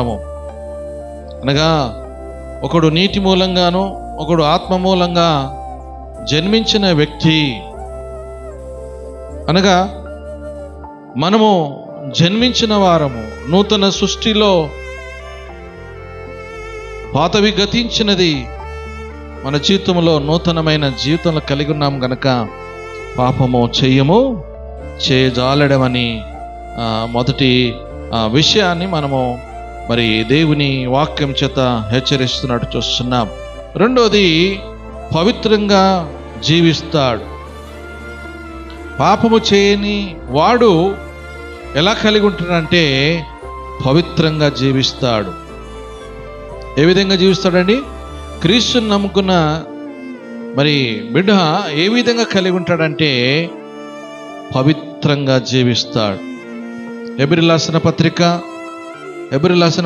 ఉన్నాము. అనగా ఒకడు నీటి మూలంగాను ఒకడు ఆత్మ మూలంగా జన్మించిన వ్యక్తి. అనగా మనము జన్మించిన వారము, నూతన సృష్టిలో పాతవి గతించినది, మన జీవితంలో నూతనమైన జీవితంలో కలిగి ఉన్నాం గనక పాపము చేయజాలడమని మొదటి విషయాన్ని మనము మరి దేవుని వాక్యం చేత హెచ్చరిస్తున్నట్టు చూస్తున్నాం. రెండోది, పవిత్రంగా జీవిస్తాడు. పాపము చేయని వాడు ఎలా కలిగి ఉంటాడంటే పవిత్రంగా జీవిస్తాడు. ఏ విధంగా జీవిస్తాడండి? క్రీస్తుని నమ్ముకున్న మరి బిడ్డ ఏ విధంగా కలిగి ఉంటాడంటే పవిత్రంగా జీవిస్తాడు. హెబ్రీయులకు రాసిన